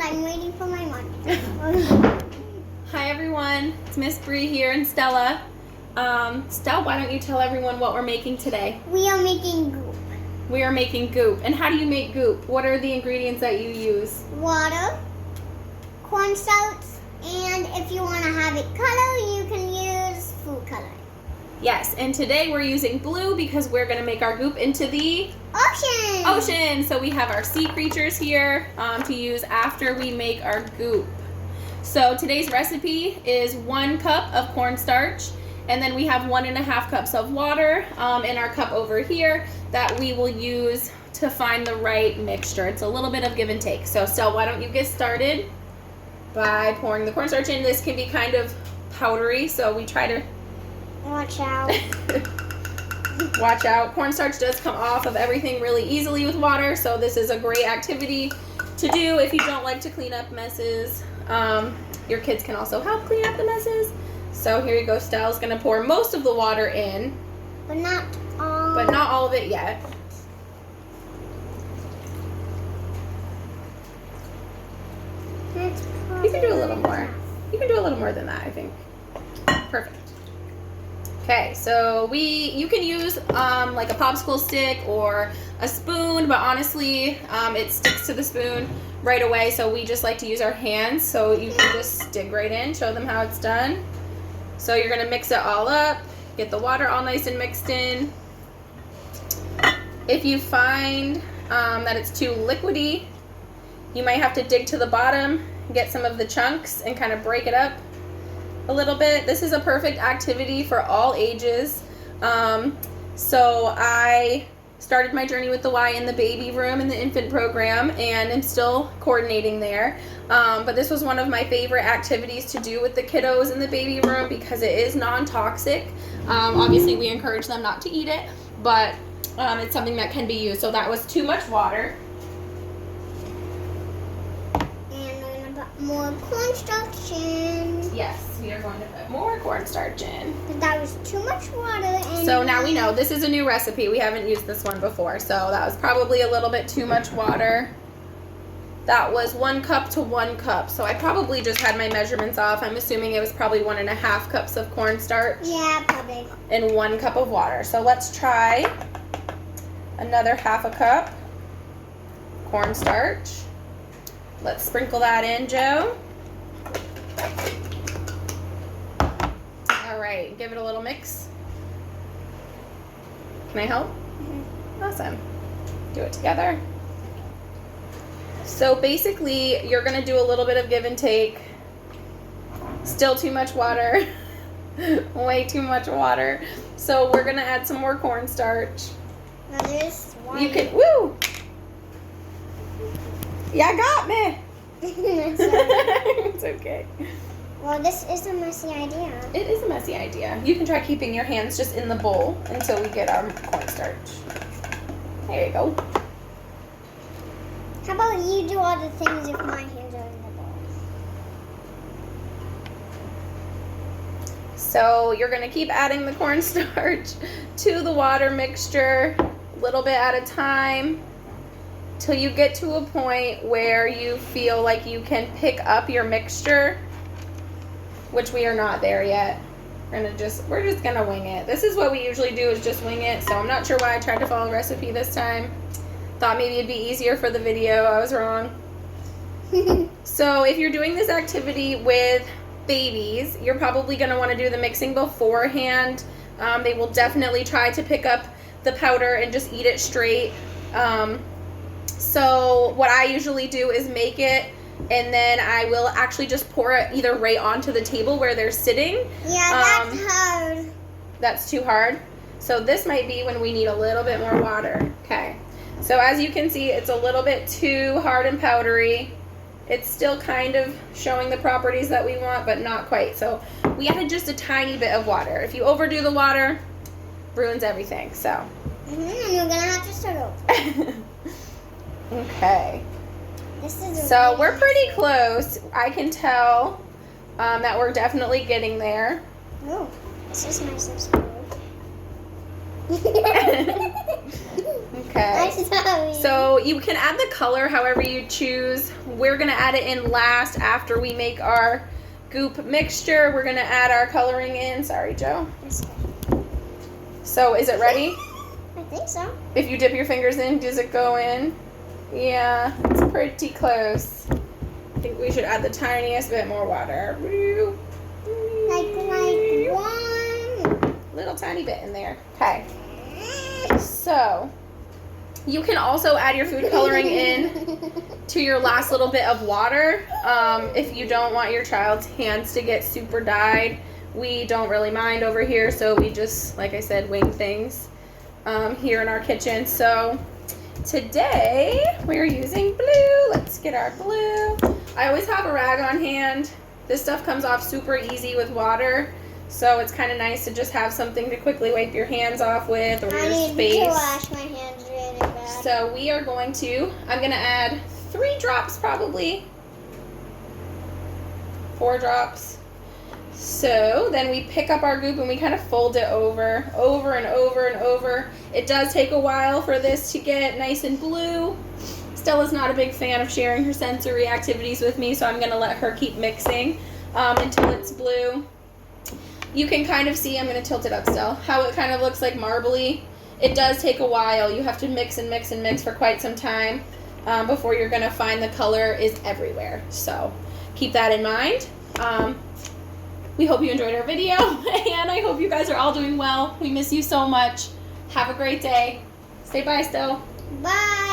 I'm waiting for my mom. Hi everyone, it's Miss Bree here and Stella. Stella, why don't you tell everyone what we're making today? We are making goop. We are making goop. And how do you make goop? What are the ingredients that you use? Water, cornstarch, and if you want to have it color, you can use food coloring. Yes, and today we're using blue because we're going to make our goop into the ocean. So we have our sea creatures here to use after we make our goop. So today's recipe is 1 cup of cornstarch, and then we have 1.5 cups of water in our cup over here that we will use to find the right mixture. It's a little bit of give and take. So Stella, why don't you get started by pouring the cornstarch in. This can be kind of powdery, so we try to watch out. Watch out. Cornstarch does come off of everything really easily with water, so this is a great activity to do if you don't like to clean up messes. Your kids can also help clean up the messes. So here you go. Stella's going to pour most of the water in. But not all. But not all of it yet. You can do a little more. You can do a little more than that, I think. Perfect. Okay, so you can use like a popsicle stick or a spoon, but honestly, it sticks to the spoon right away, so we just like to use our hands. So you can just dig right in, show them how it's done. So you're gonna mix it all up, get the water all nice and mixed in. If you find that it's too liquidy, you might have to dig to the bottom, get some of the chunks and kind of break it up a little bit. This is a perfect activity for all ages. So I started my journey with the Y in the baby room in the infant program, and I'm still coordinating there. But this was one of my favorite activities to do with the kiddos in the baby room because it is non-toxic. Obviously we encourage them not to eat it, but it's something that can be used. So that was too much water. More cornstarch in. Yes, we are going to put more cornstarch in. But that was too much water. And so now we know this is a new recipe. We haven't used this one before, so that was probably a little bit too much water. That was 1 cup to 1 cup. So I probably just had my measurements off. I'm assuming it was probably 1.5 cups of cornstarch. Yeah, probably. And 1 cup of water. So let's try another 1/2 cup cornstarch. Let's sprinkle that in, Joe. All right, give it a little mix. Can I help? Mm-hmm. Awesome. Do it together. So basically, you're gonna do a little bit of give and take. Still too much water. Way too much water. So we're gonna add some more cornstarch. Now there's one. You can, woo! Yeah, got me. It's okay. Well, this is a messy idea. It is a messy idea. You can try keeping your hands just in the bowl until we get our cornstarch. There you go. How about you do all the things if my hands are in the bowl? So you're going to keep adding the cornstarch to the water mixture a little bit at a time, till you get to a point where you feel like you can pick up your mixture, which we are not there yet. We're just gonna wing it. This is what we usually do, is just wing it. So I'm not sure why I tried to follow a recipe this time. Thought maybe it'd be easier for the video. I was wrong. So if you're doing this activity with babies, you're probably gonna want to do the mixing beforehand. They will definitely try to pick up the powder and just eat it straight. So what I usually do is make it, and then I will actually just pour it either right onto the table where they're sitting. Yeah, that's hard. That's too hard. So this might be when we need a little bit more water. Okay. So as you can see, it's a little bit too hard and powdery. It's still kind of showing the properties that we want, but not quite. So we added just a tiny bit of water. If you overdo the water, ruins everything. So. And we're gonna have to start over. Okay. So really we're pretty close. I can tell that we're definitely getting there. Oh, this is my subscribe. Okay. I'm sorry. So you can add the color however you choose. We're gonna add it in last after we make our goop mixture. We're gonna add our coloring in. Sorry, Joe. So is it ready? I think so. If you dip your fingers in, does it go in? Yeah, it's pretty close. I think we should add the tiniest bit more water. Like one. Little tiny bit in there. Okay. So you can also add your food coloring in to your last little bit of water. If you don't want your child's hands to get super dyed, we don't really mind over here. So we just, like I said, wing things here in our kitchen. So today we're using blue. Let's get our blue. I always have a rag on hand. This stuff comes off super easy with water. So it's kind of nice to just have something to quickly wipe your hands off with, or your I need face. to wash my hands really bad. So we are going to, I'm going to add 3 drops probably. 4 drops. So then we pick up our goop and we kind of fold it over and over and over. It does take a while for this to get nice and blue. Stella's not a big fan of sharing her sensory activities with me, so I'm going to let her keep mixing until it's blue. You can kind of see, I'm going to tilt it up still, how it kind of looks like marbly. It does take a while. You have to mix and mix and mix for quite some time before you're going to find the color is everywhere. So keep that in mind. We hope you enjoyed our video, and I hope you guys are all doing well. We miss you so much. Have a great day. Say bye, Stella. Bye.